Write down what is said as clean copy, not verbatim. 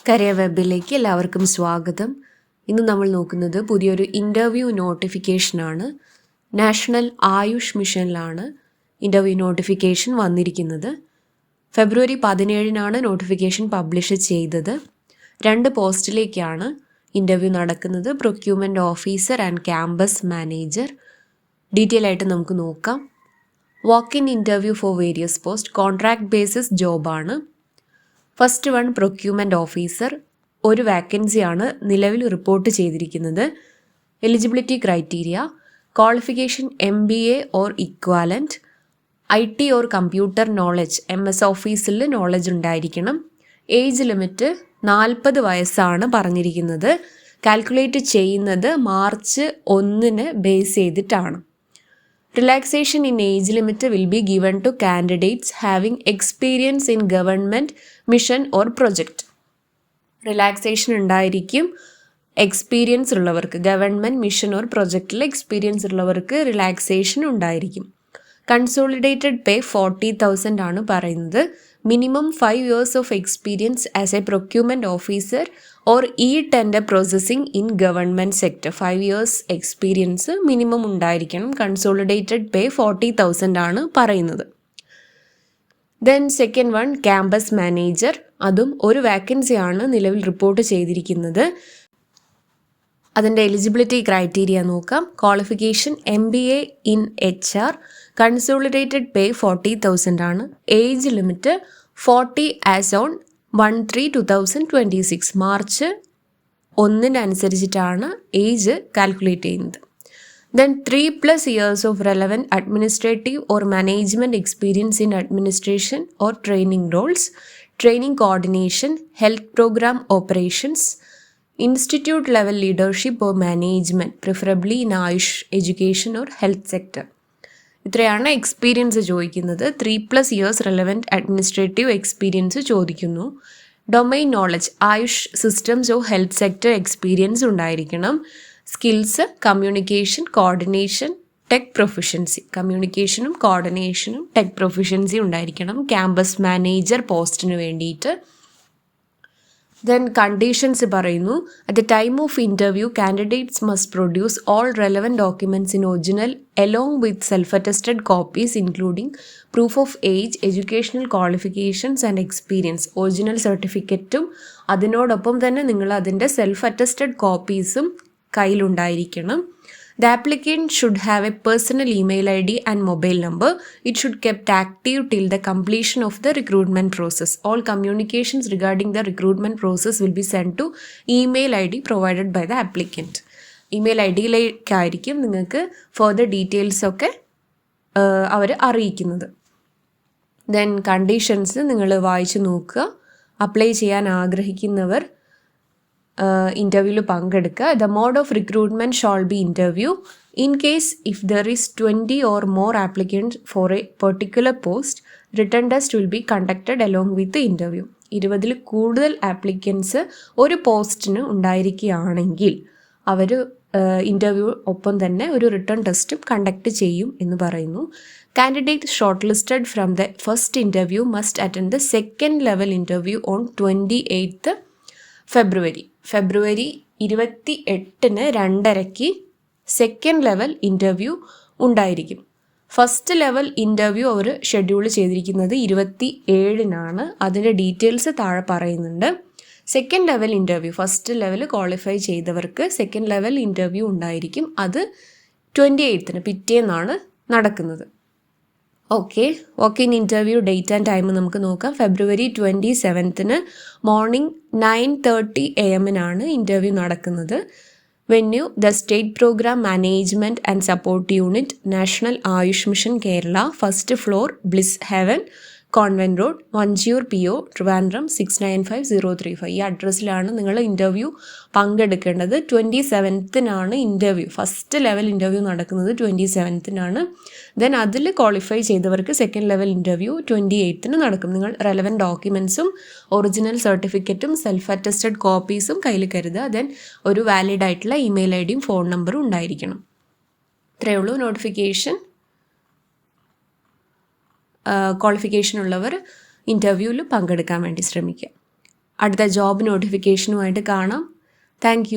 Career വെബിലേക്ക് എല്ലാവർക്കും സ്വാഗതം. ഇന്ന് നമ്മൾ നോക്കുന്നത് പുതിയൊരു ഇൻ്റർവ്യൂ നോട്ടിഫിക്കേഷനാണ്. നാഷണൽ ആയുഷ് മിഷനിലാണ് ഇൻ്റർവ്യൂ നോട്ടിഫിക്കേഷൻ വന്നിരിക്കുന്നത്. ഫെബ്രുവരി 17 നോട്ടിഫിക്കേഷൻ പബ്ലിഷ് ചെയ്തത്. 2 പോസ്റ്റിലേക്കാണ് ഇൻ്റർവ്യൂ നടക്കുന്നത്. Procurement officer and campus manager. Detail ആയിട്ട് നമുക്ക് നോക്കാം. Walk in interview for various post. Contract basis ജോബാണ്. First one procurement officer. ഒരു വാക്കൻസിയാണ് നിലവിൽ റിപ്പോർട്ട് ചെയ്തിരിക്കുന്നത്. Eligibility criteria: qualification MBA or equivalent, IT or computer knowledge, MS ഓഫീസിൽ നോളജ് ഉണ്ടായിരിക്കണം. ഏജ് ലിമിറ്റ് 40 വയസ്സാണ് പറഞ്ഞിരിക്കുന്നത്. കാൽക്കുലേറ്റ് ചെയ്യുന്നത് മാർച്ച് 1 ബേസ് ചെയ്തിട്ടാണ്. Relaxation in age limit will be given to candidates having experience in government mission or project. Relaxation ഉണ്ടായിരിക്കും experience ഉള്ളവർക്ക്. Government mission or പ്രൊജക്റ്റിൽ experience ഉള്ളവർക്ക് റിലാക്സേഷൻ ഉണ്ടായിരിക്കും. കൺസോളിഡേറ്റഡ് പേ 40,000 ആണ് പറയുന്നത്. Minimum 5 years of experience as a procurement officer or tender processing in government sector. 5 years experience minimum ഉണ്ടായിരിക്കണം. Consolidated pay 40,000 ആണ് പറയുന്നത്. Then second one campus manager. അതും ഒരു വാക്കൻസിയാണ് നിലവിൽ റിപ്പോർട്ട് ചെയ്തിരിക്കുന്നത്. അതിൻ്റെ എലിജിബിലിറ്റി ക്രൈറ്റീരിയ നോക്കാം. Qualification MBA in HR. Consolidated pay 40,000 ആണ്. Age limit 40 as on 1/3/2026. March 1 അനുസരിച്ചിട്ടാണ് ഏജ് കാൽക്കുലേറ്റ് ചെയ്യുന്നത്. Then 3+ years of relevant administrative or management experience in administration or training roles, training coordination, health program operations, institute level leadership or management, preferably in Ayush education or health sector. ഇത്രയാണ് experience ചോദിക്കുന്നത്. 3+ years relevant administrative experience ചോദിക്കുന്നു. Domain knowledge: Ayush systems or health sector experience ഉണ്ടായിരിക്കണം. Skills: communication, coordination, tech proficiency. കമ്മ്യൂണിക്കേഷനും കോർഡിനേഷനും tech proficiency ഉണ്ടായിരിക്കണം campus manager പോസ്റ്റിന് വേണ്ടിയിട്ട്. Then conditions പറയുന്നു. At the time of interview candidates must produce all relevant documents in original along with self attested copies including proof of age, educational qualifications and experience. Original സർട്ടിഫിക്കറ്റും അതിനോടൊപ്പം തന്നെ നിങ്ങൾ അതിൻ്റെ self attested കോപ്പീസും കയ്യിലുണ്ടായിരിക്കണം. The applicant should have a personal email ID and mobile number. It should kept active till the completion of the recruitment process. All communications regarding the recruitment process will be sent to email ID provided by the applicant. Email IDയിലേക്കായിരിക്കും നിങ്ങൾക്ക് further details ഒക്കെ അവർ അറിയിക്കുന്നത്. Then conditions നിങ്ങൾ വായിച്ചു നോക്കുക. Apply ചെയ്യാൻ ആഗ്രഹിക്കുന്നവർ ഇൻ്റർവ്യൂവിൽ പങ്കെടുക്കുക. The mode of recruitment shall be interview. In case if there is 20 or more applicants for a particular post, written test will be conducted along with interview. 20 കൂടുതൽ ആപ്ലിക്കൻസ് ഒരു പോസ്റ്റിന് ഉണ്ടായിരിക്കുകയാണെങ്കിൽ അവർ ഇൻ്റർവ്യൂ ഒപ്പം തന്നെ ഒരു റിട്ടേൺ ടെസ്റ്റും കണ്ടക്ട് ചെയ്യും എന്ന് പറയുന്നു. Candidate short listed from the first interview must attend the second level interview on 28th February. February 28 2:30 second level interview ഉണ്ടായിരിക്കും. ഫസ്റ്റ് ലെവൽ ഇൻ്റർവ്യൂ അവർ ഷെഡ്യൂൾ ചെയ്തിരിക്കുന്നത് 27 അതിൻ്റെ ഡീറ്റെയിൽസ് താഴെ പറയുന്നുണ്ട്. Second level interview, first level qualify ചെയ്തവർക്ക് second level interview ഉണ്ടായിരിക്കും. അത് 28 പിറ്റേന്നാണ് നടക്കുന്നത്. Okay, walk in interview date and time നമുക്ക് നോക്കാം. ഫെബ്രുവരി 27 മോർണിംഗ് 9:30 AM ഇൻ്റർവ്യൂ നടക്കുന്നത്. Venue: the state programme management and support unit, national Ayush mission Kerala, first floor, bliss heaven, convent road, Vanchiyoor PO, Trivandrum 695035. ഈ അഡ്രസ്സിലാണ് നിങ്ങൾ ഇൻ്റർവ്യൂ പങ്കെടുക്കേണ്ടത്. 27 ഇൻ്റർവ്യൂ, ഫസ്റ്റ് ലെവൽ ഇൻ്റർവ്യൂ നടക്കുന്നത് 27 then അതിൽ qualify ചെയ്തവർക്ക് സെക്കൻഡ് ലെവൽ ഇൻ്റർവ്യൂ 28 നടക്കും. നിങ്ങൾ റെലവൻറ്റ് ഡോക്യുമെൻറ്റ്സും ഒറിജിനൽ സർട്ടിഫിക്കറ്റും സെൽഫ് അറ്റസ്റ്റഡ് കോപ്പീസും കയ്യിൽ കരുതുക. ദെൻ ഒരു വാലിഡ് ആയിട്ടുള്ള ഇമെയിൽ ID യും ഫോൺ നമ്പറും ഉണ്ടായിരിക്കണം. ഇത്രയേ ഉള്ളൂ നോട്ടിഫിക്കേഷൻ. ക്വാളിഫിക്കേഷൻ ഉള്ളവർ ഇൻ്റർവ്യൂവിൽ പങ്കെടുക്കാൻ വേണ്ടി ശ്രമിക്കുക. അടുത്ത ജോബ് നോട്ടിഫിക്കേഷനുമായിട്ട് കാണാം. താങ്ക്